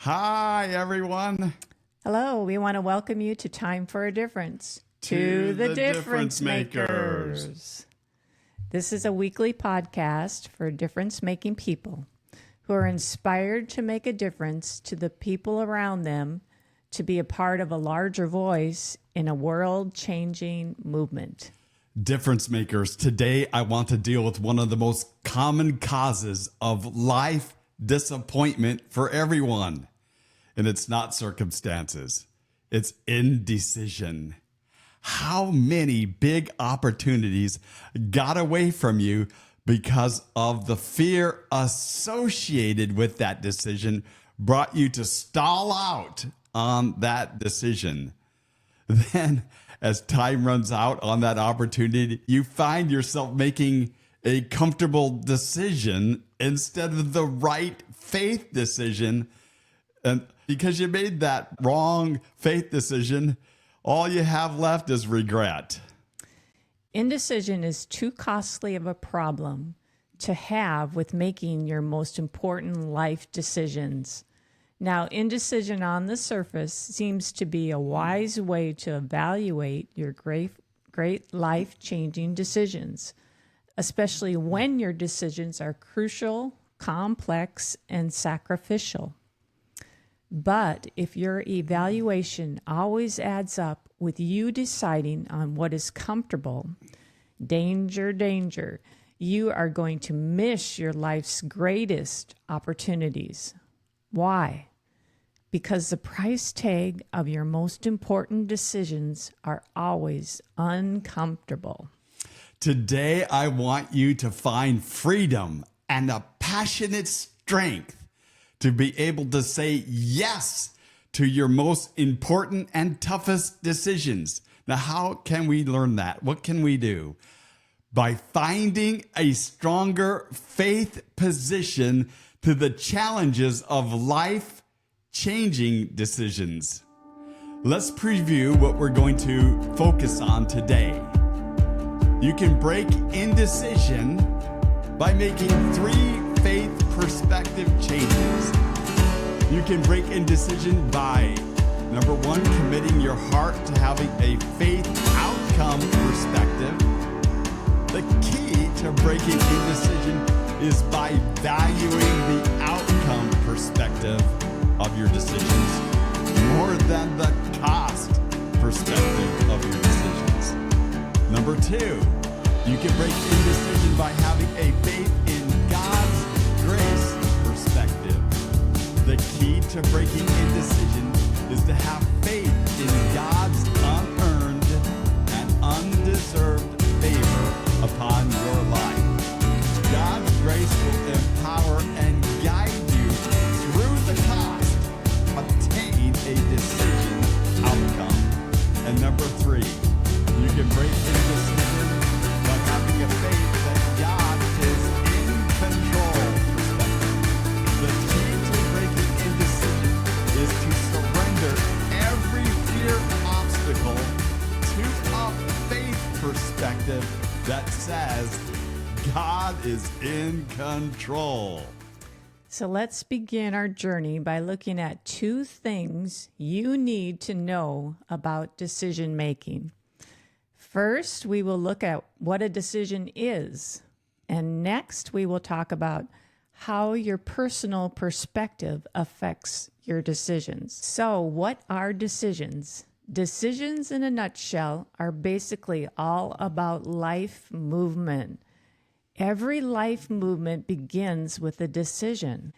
Hi, everyone. Hello, we want to welcome you to Time for a Difference. To the Difference Makers. This is a weekly podcast for difference-making people who are inspired to make a difference to the people around them, to be a part of a larger voice in a world-changing movement. Difference Makers. Today, I want to deal with one of the most common causes of life disappointment for everyone. And it's not circumstances. It's indecision. How many big opportunities got away from you because of the fear associated with that decision brought you to stall out on that decision? Then, as time runs out on that opportunity, you find yourself making a comfortable decision instead of the right faith decision. And because you made that wrong faith decision, all you have left is regret. Indecision is too costly of a problem to have with making your most important life decisions. Now, indecision on the surface seems to be a wise way to evaluate your great life-changing decisions, especially when your decisions are crucial, complex, and sacrificial. But if your evaluation always adds up with you deciding on what is comfortable, danger, danger, you are going to miss your life's greatest opportunities. Why? Because the price tag of your most important decisions are always uncomfortable. Today, I want you to find freedom and a passionate strength to be able to say yes to your most important and toughest decisions. Now, how can we learn that? What can we do? By finding a stronger faith position to the challenges of life-changing decisions. Let's preview what we're going to focus on today. You can break indecision by making 3 faith perspective changes. You can break indecision by, number 1, committing your heart to having a faith outcome perspective. The key to breaking indecision is by valuing the outcome perspective of your decisions more than the cost perspective of your decisions. Number 2, you can break indecision by having a faith in God's grace perspective. The key to breaking indecision is to have faith in God's unearned and undeserved favor upon your life. God's grace will empower and guide you through the cost, obtain a decision outcome. And number 3, you can break indecision by having a faith that God is in control perspective. The key to breaking indecision is to surrender every fear obstacle to a faith perspective that says God is in control. So let's begin our journey by looking at 2 things you need to know about decision making. First, we will look at what a decision is, and next we will talk about how your personal perspective affects your decisions. So, what are decisions? Decisions in a nutshell are basically all about life movement. Every life movement begins with a decision,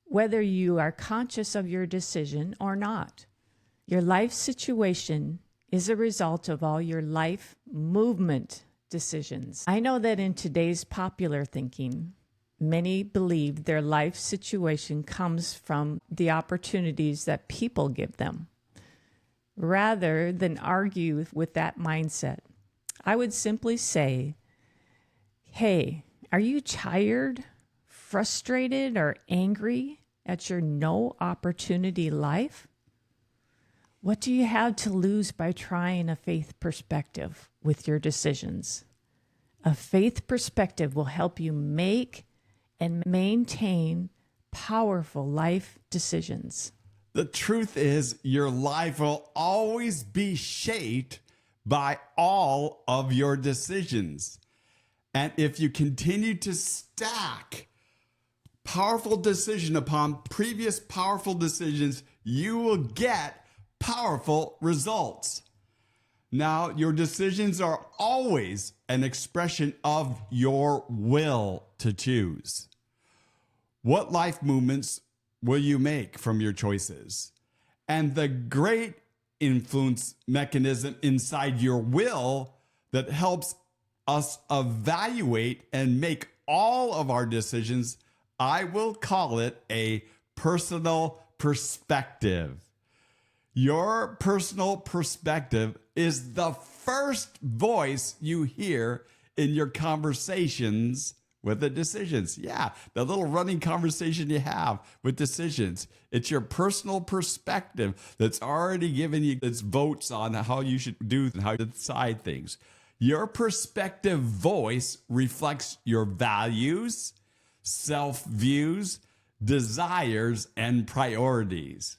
whether you are conscious of your decision or not. Your life situation is a result of all your life movement decisions. I know that in today's popular thinking, many believe their life situation comes from the opportunities that people give them. Rather than argue with that mindset, I would simply say, hey, are you tired, frustrated, or angry at your no opportunity life? What do you have to lose by trying a faith perspective with your decisions? A faith perspective will help you make and maintain powerful life decisions. The truth is, your life will always be shaped by all of your decisions. And if you continue to stack powerful decision upon previous powerful decisions, you will get powerful results. Now, your decisions are always an expression of your will to choose. What life movements will you make from your choices? And the great influence mechanism inside your will that helps us evaluate and make all of our decisions, I will call it a personal perspective. Your personal perspective is the first voice you hear in your conversations with the decisions. Yeah, the little running conversation you have with decisions. It's your personal perspective that's already given you its votes on how you should do and how to decide things. Your perspective voice reflects your values, self-views, desires, and priorities.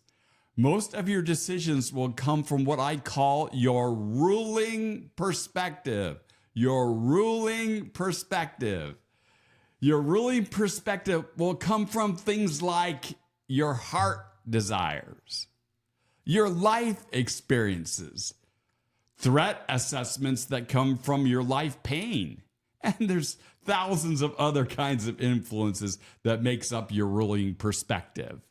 Most of your decisions will come from what I call your ruling perspective. Your ruling perspective. Your ruling perspective will come from things like your heart desires, your life experiences, threat assessments that come from your life pain. And there's thousands of other kinds of influences that makes up your ruling perspective.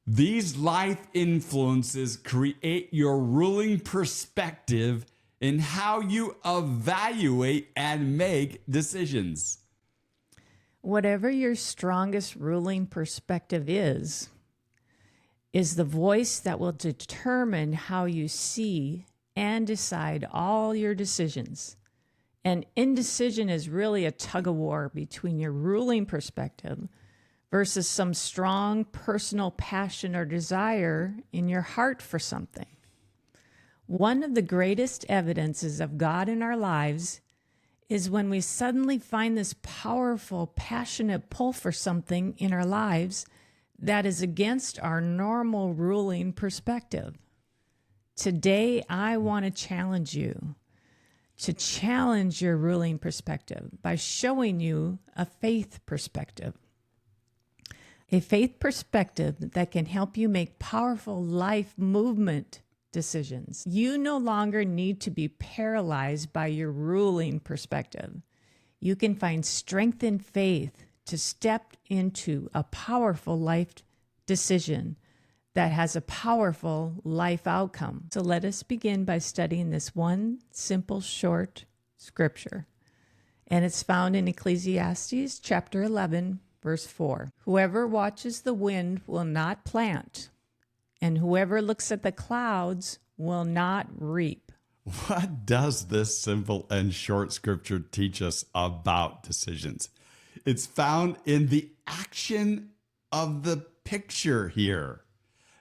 These life influences create your ruling perspective in how you evaluate and make decisions. Whatever your strongest ruling perspective is the voice that will determine how you see and decide all your decisions. And indecision is really a tug of war between your ruling perspective versus some strong personal passion or desire in your heart for something. One of the greatest evidences of God in our lives is when we suddenly find this powerful, passionate pull for something in our lives that is against our normal ruling perspective. Today, I want to challenge you to challenge your ruling perspective by showing you a faith perspective. A faith perspective that can help you make powerful life movement decisions. You no longer need to be paralyzed by your ruling perspective. You can find strength in faith to step into a powerful life decision that has a powerful life outcome. So let us begin by studying this one simple, short scripture. And it's found in Ecclesiastes chapter 11, verse 4. Whoever watches the wind will not plant, and whoever looks at the clouds will not reap. What does this simple and short scripture teach us about decisions? It's found in the action of the picture here.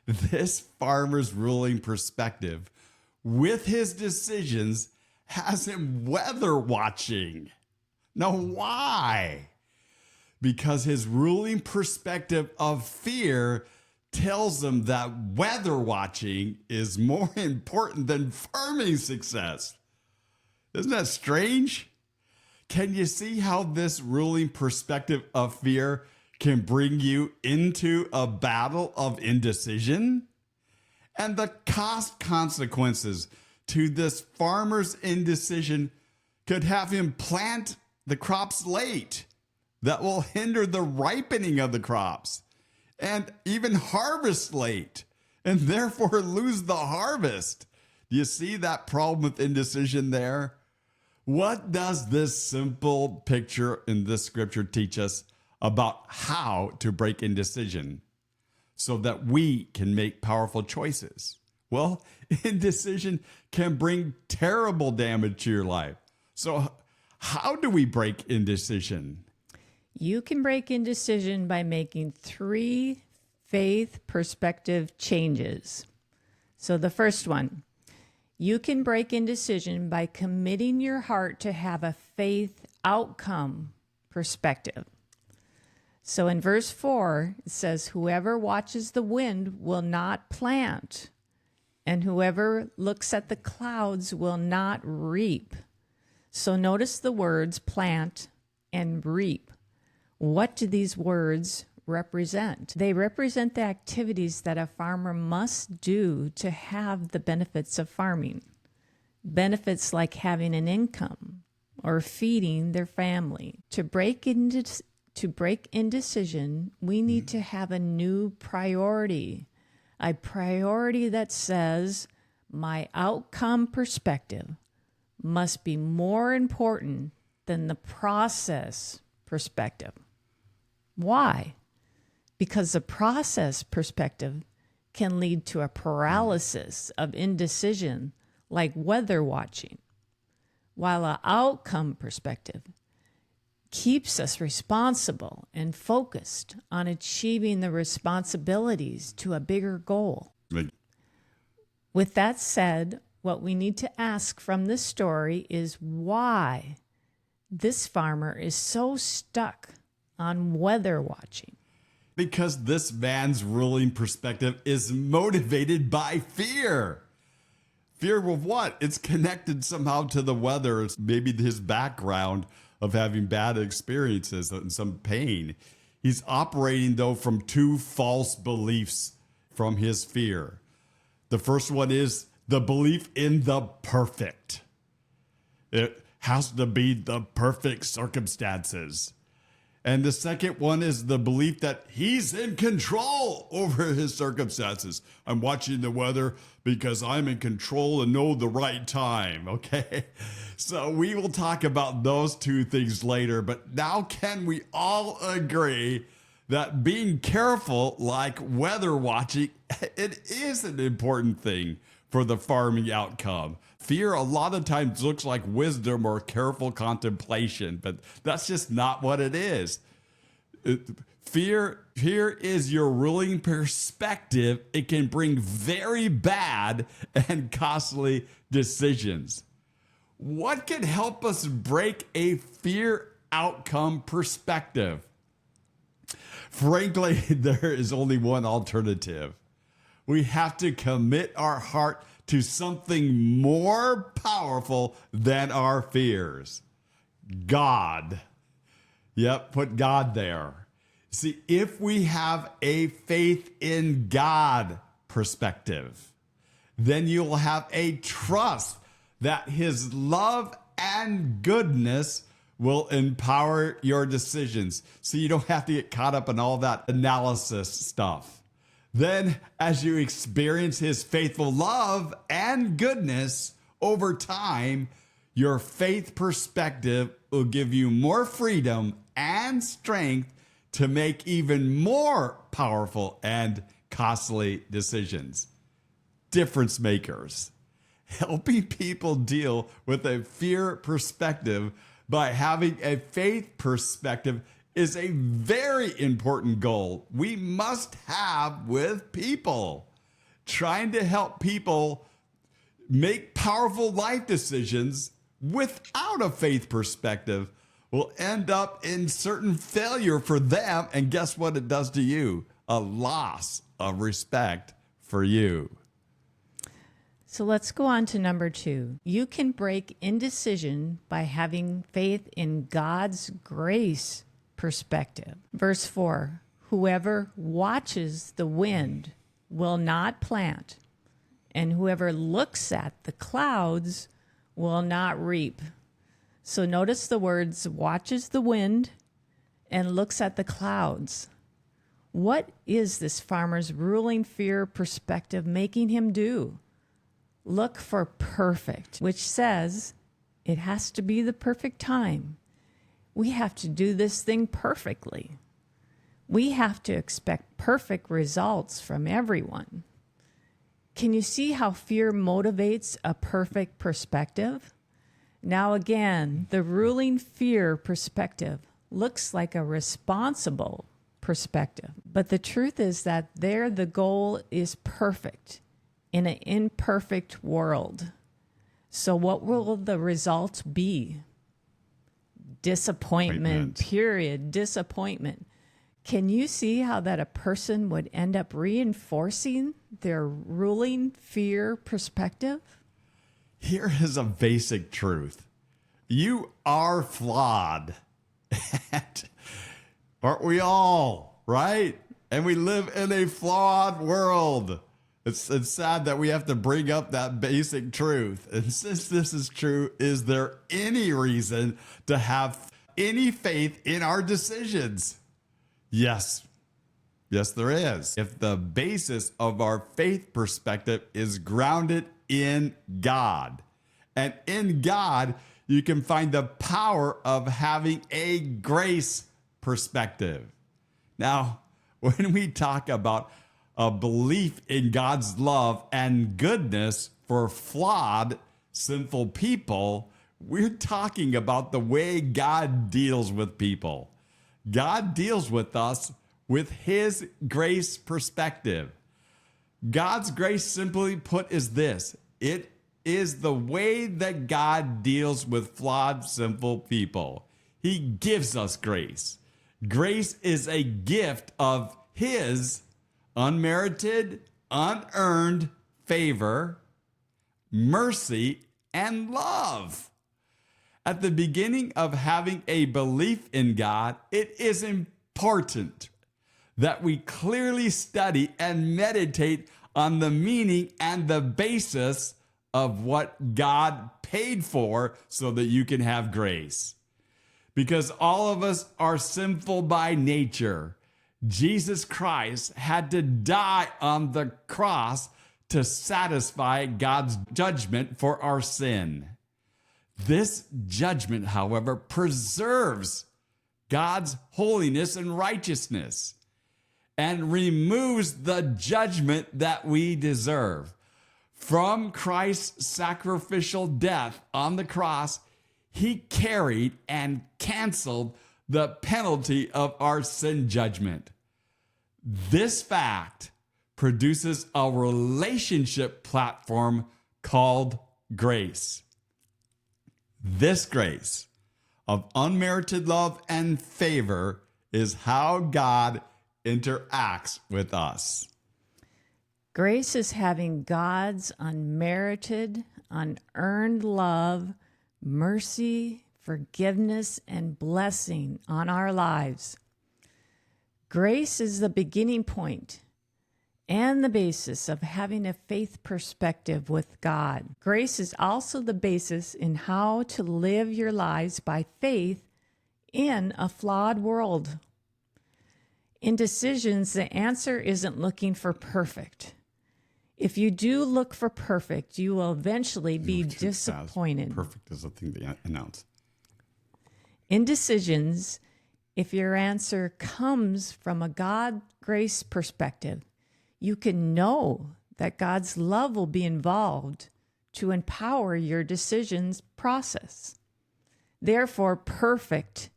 This farmer's ruling perspective with his decisions has him weather watching. Now, why? Because his ruling perspective of fear tells him that weather watching is more important than farming success. Isn't that strange? Can you see how this ruling perspective of fear can bring you into a battle of indecision? And the cost consequences to this farmer's indecision could have him plant the crops late that will hinder the ripening of the crops, and even harvest late, and therefore lose the harvest. Do you see that problem with indecision there? What does this simple picture in this scripture teach us about how to break indecision so that we can make powerful choices? Well, indecision can bring terrible damage to your life. So how do we break indecision? You can break indecision by making 3 faith perspective changes. So the first one, you can break indecision by committing your heart to have a faith outcome perspective. So in verse 4, it says, whoever watches the wind will not plant, and whoever looks at the clouds will not reap. So notice the words plant and reap. What do these words represent? They represent the activities that a farmer must do to have the benefits of farming. Benefits like having an income or feeding their family. To break indecision, we need to have a new priority. A priority that says my outcome perspective must be more important than the process perspective. Why? Because the process perspective can lead to a paralysis of indecision, like weather watching, while an outcome perspective keeps us responsible and focused on achieving the responsibilities to a bigger goal. Right. With that said, what we need to ask from this story is why this farmer is so stuck on weather watching. Because this man's ruling perspective is motivated by fear. Fear of what? It's connected somehow to the weather. It's maybe his background of having bad experiences and some pain. He's operating, though, from two false beliefs from his fear. The first one is the belief in the perfect. It has to be the perfect circumstances. And the second one is the belief that he's in control over his circumstances. I'm watching the weather because I'm in control and know the right time, okay? So we will talk about those two things later, but now can we all agree that being careful, like weather watching, it is an important thing for the farming outcome. Fear a lot of times looks like wisdom or careful contemplation, but that's just not what it is. Fear is your ruling perspective. It can bring very bad and costly decisions. What can help us break a fear outcome perspective? Frankly, there is only one alternative. We have to commit our heart to something more powerful than our fears. God. Yep, put God there. See, if we have a faith in God perspective, then you'll have a trust that his love and goodness will empower your decisions. So you don't have to get caught up in all that analysis stuff. Then, as you experience his faithful love and goodness over time, your faith perspective will give you more freedom and strength to make even more powerful and costly decisions. Difference makers. Helping people deal with a fear perspective by having a faith perspective is a very important goal we must have with people. Trying to help people make powerful life decisions without a faith perspective will end up in certain failure for them. And guess what it does to you? A loss of respect for you. So let's go on to number 2. You can break indecision by having faith in God's grace perspective. Verse 4, whoever watches the wind will not plant, and whoever looks at the clouds will not reap. So notice the words watches the wind and looks at the clouds. What is this farmer's ruling fear perspective making him do? Look for perfect, which says it has to be the perfect time. We have to do this thing perfectly. We have to expect perfect results from everyone. Can you see how fear motivates a perfect perspective? Now again, the ruling fear perspective looks like a responsible perspective. But the truth is that there the goal is perfect in an imperfect world. So what will the results be? Disappointment, period. Disappointment. Can you see how that a person would end up reinforcing their ruling fear perspective? Here is a basic truth. You are flawed. Aren't we all, right? And we live in a flawed world. It's sad that we have to bring up that basic truth. And since this is true, is there any reason to have any faith in our decisions? Yes. Yes, there is. If the basis of our faith perspective is grounded in God. And in God, you can find the power of having a grace perspective. Now, when we talk about a belief in God's love and goodness for flawed, sinful people, we're talking about the way God deals with people. God deals with us with his grace perspective. God's grace, simply put, is this. It is the way that God deals with flawed, sinful people. He gives us grace. Grace is a gift of his unmerited, unearned favor, mercy, and love. At the beginning of having a belief in God, it is important that we clearly study and meditate on the meaning and the basis of what God paid for so that you can have grace. Because all of us are sinful by nature. Jesus Christ had to die on the cross to satisfy God's judgment for our sin. This judgment, however, preserves God's holiness and righteousness and removes the judgment that we deserve. From Christ's sacrificial death on the cross, he carried and canceled the penalty of our sin judgment. This fact produces a relationship platform called grace. This grace of unmerited love and favor is how God interacts with us. Grace is having God's unmerited, unearned love, mercy, forgiveness, and blessing on our lives. Grace is the beginning point and the basis of having a faith perspective with God. Grace is also the basis in how to live your lives by faith in a flawed world. In decisions, the answer isn't looking for perfect. If you do look for perfect, you will eventually be disappointed. Perfect is the thing they announce. In decisions, if your answer comes from a God grace perspective, you can know that God's love will be involved to empower your decisions process. Therefore, perfect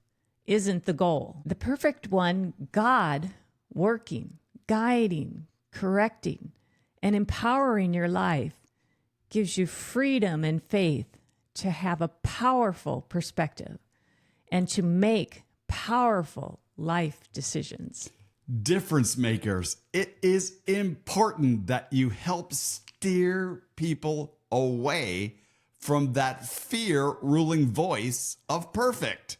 isn't the goal. The perfect one, God working, guiding, correcting, and empowering your life, gives you freedom and faith to have a powerful perspective and to make powerful life decisions. Difference makers, it is important that you help steer people away from that fear ruling voice of perfect.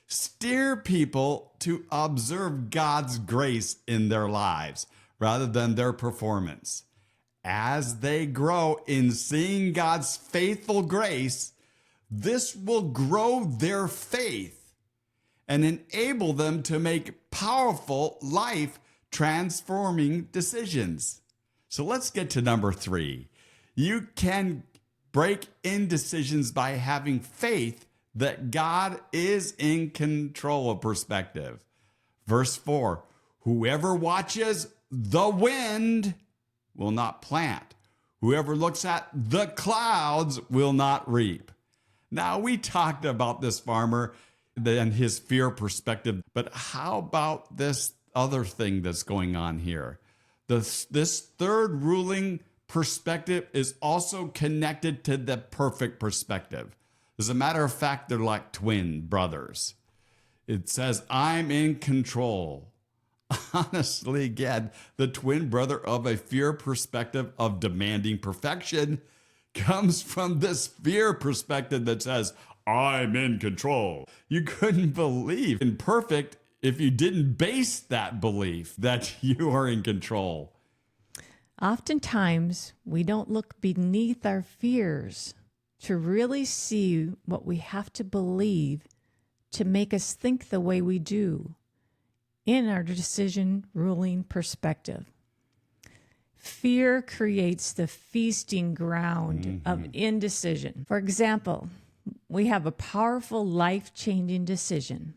Steer people to observe God's grace in their lives rather than their performance. As they grow in seeing God's faithful grace, this will grow their faith and enable them to make powerful, life-transforming decisions. So let's get to number 3. You can break indecisions by having faith that God is in control of perspective. Verse 4, whoever watches the wind will not plant. Whoever looks at the clouds will not reap. Now, we talked about this farmer and his fear perspective, but how about this other thing that's going on here? This third ruling perspective is also connected to the perfect perspective. As a matter of fact, they're like twin brothers. It says, I'm in control. Honestly, again, the twin brother of a fear perspective of demanding perfection comes from this fear perspective that says, I'm in control. You couldn't believe in perfect if you didn't base that belief that you are in control. Oftentimes, we don't look beneath our fears to really see what we have to believe to make us think the way we do in our decision ruling perspective. Fear creates the feasting ground of indecision. For example, we have a powerful life-changing decision,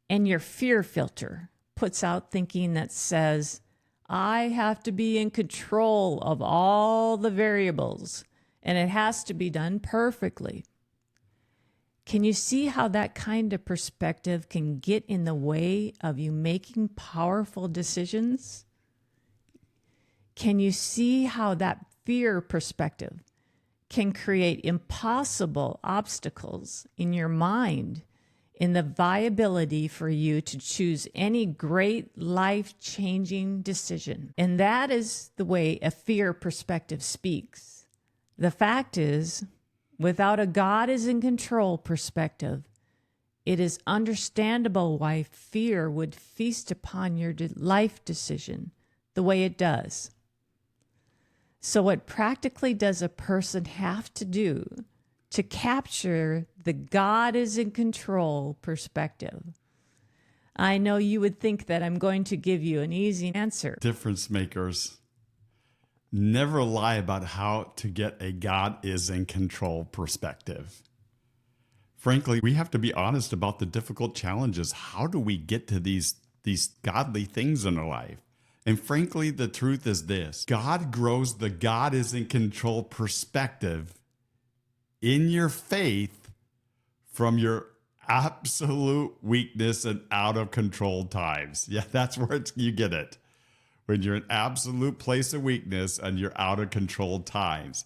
and your fear filter puts out thinking that says, I have to be in control of all the variables, and it has to be done perfectly. Can you see how that kind of perspective can get in the way of you making powerful decisions? Can you see how that fear perspective can create impossible obstacles in your mind in the viability for you to choose any great life-changing decision? And that is the way a fear perspective speaks. The fact is, without a God is in control perspective, it is understandable why fear would feast upon your life decision the way it does. So what practically does a person have to do to capture the God is in control perspective? I know you would think that I'm going to give you an easy answer. Difference makers never lie about how to get a God is in control perspective. Frankly, we have to be honest about the difficult challenges. How do we get to these godly things in our life? And frankly, the truth is this: God grows the God is in control perspective in your faith from your absolute weakness and out of control times. Yeah, that's where you get it. When you're in absolute place of weakness and you're out of control times.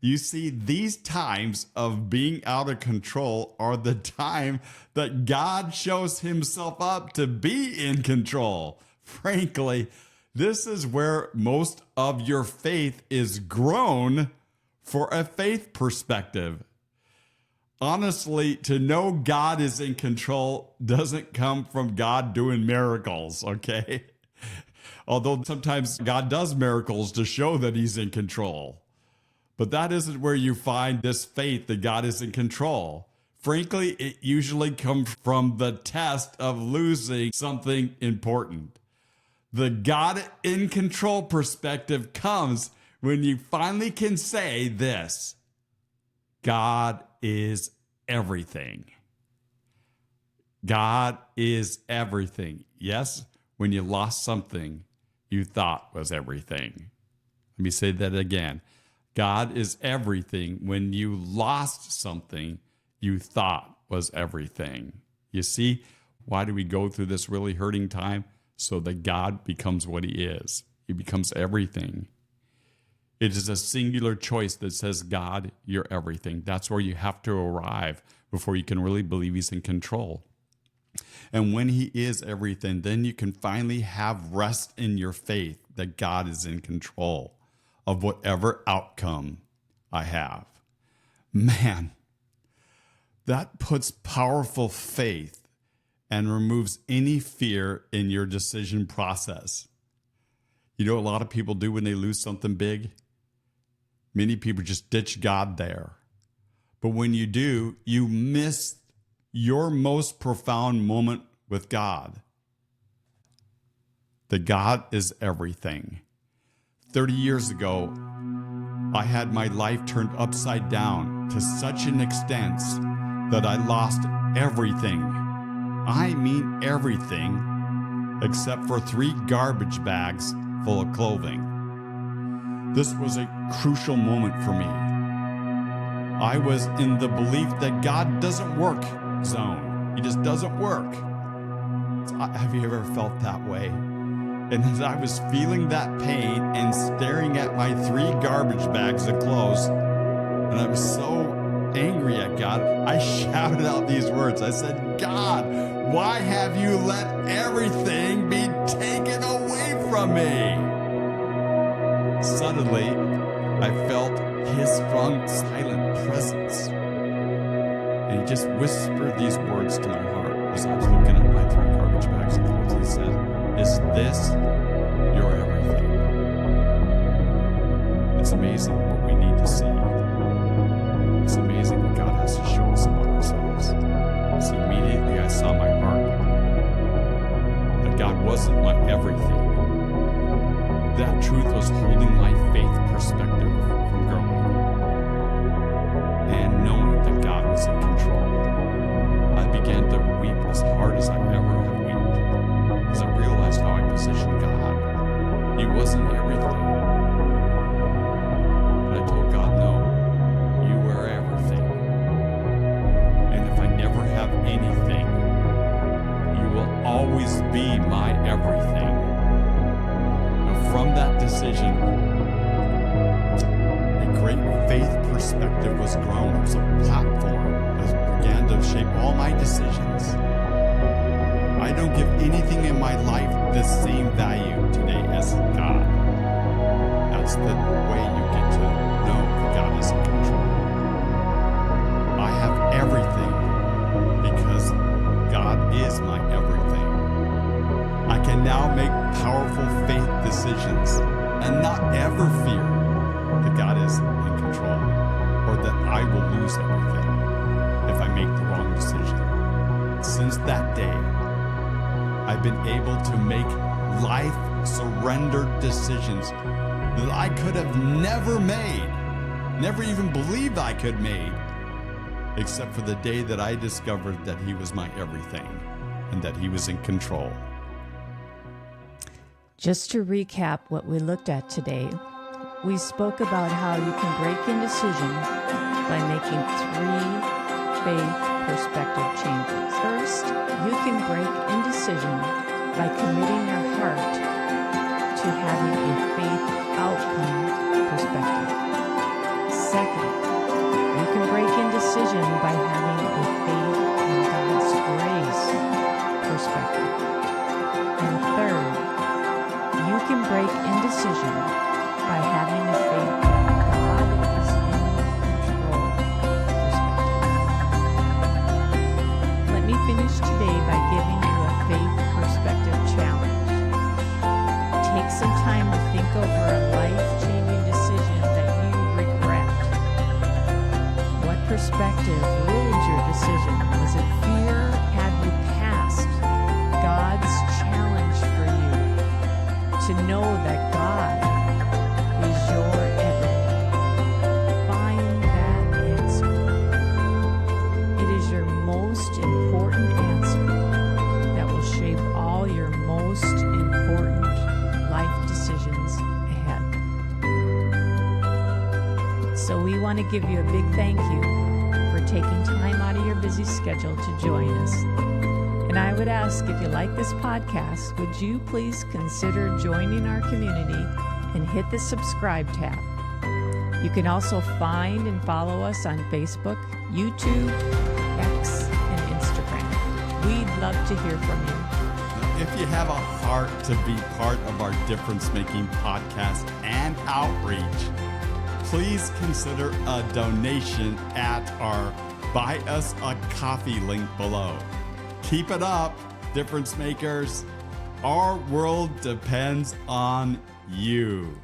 You see, these times of being out of control are the time that God shows himself up to be in control. Frankly, this is where most of your faith is grown for a faith perspective. Honestly, to know God is in control doesn't come from God doing miracles, okay? Although sometimes God does miracles to show that he's in control. But that isn't where you find this faith that God is in control. Frankly, it usually comes from the test of losing something important. The God in control perspective comes when you finally can say this: God is everything. God is everything. Yes, when you lost something you thought was everything. Let me say that again. God is everything when you lost something you thought was everything. You see, why do we go through this really hurting time? So that God becomes what he is. He becomes everything. It is a singular choice that says, God, you're everything. That's where you have to arrive before you can really believe he's in control. And when he is everything, then you can finally have rest in your faith that God is in control of whatever outcome I have. Man, that puts powerful faith and removes any fear in your decision process. You know what a lot of people do when they lose something big? Many people just ditch God there. But when you do, you miss your most profound moment with God. That God is everything. 30 years ago, I had my life turned upside down to such an extent that I lost everything. I mean everything, except for 3 garbage bags full of clothing. This was a crucial moment for me. I was in the belief that God doesn't work zone. He just doesn't work. Have you ever felt that way? And as I was feeling that pain and staring at my 3 garbage bags of clothes, and I was so angry at God, I shouted out these words. I said, God, why have you let everything be taken away from me? Suddenly, I felt his strong, silent presence. And he just whispered these words to my heart as I was looking at my 3 garbage bags of clothes. He said, is this your everything? It's amazing what we need to see. It's amazing what God has to show us about ourselves. So immediately I saw my heart, that God wasn't my everything. That truth was holding my faith perspective from growing. And knowing that God was in control, I began to weep as hard as I ever have wept, because I realized how I positioned God. He wasn't everything. And I told God, no, you are everything. And if I never have anything, you will always be my everything. Now, from that decision, a great faith perspective was grown. It was a platform that began to shape all my decisions. I don't give anything in my life the same value today as God. That's the way you get to know that God is in control. I have everything because God is my everything. I can now make powerful faith decisions and not ever fear that God is in control or that I will lose everything if I make the wrong decision. Since that day, I've been able to make life surrendered decisions that I could have never made, never even believed I could made, except for the day that I discovered that He was my everything and that He was in control. Just to recap what we looked at today, we spoke about how you can break indecision by making 3 faith perspective changes. First, you can break indecision by committing your heart to having a faith outcome perspective. Second, you can break indecision by having a faith in God's grace perspective. And third, you can break indecision by having a faith that God is in control perspective. Let me finish today by giving you a faith perspective challenge. Take some time to think over a life-changing decision that you regret. What perspective ruled your decision? Was it fear? Have you passed God's challenge for you to know that God is your everything? Find that answer. It is your most important answer that will shape all your most important life decisions ahead. So we want to give you a big thank you for taking time out of your busy schedule to join us. And I would ask, if you like this podcast, would you please consider joining our community and hit the subscribe tab. You can also find and follow us on Facebook, YouTube, X, and Instagram. We'd love to hear from you. If you have a heart to be part of our difference-making podcast and outreach, please consider a donation at our Buy Us a Coffee link below. Keep it up, difference makers. Our world depends on you.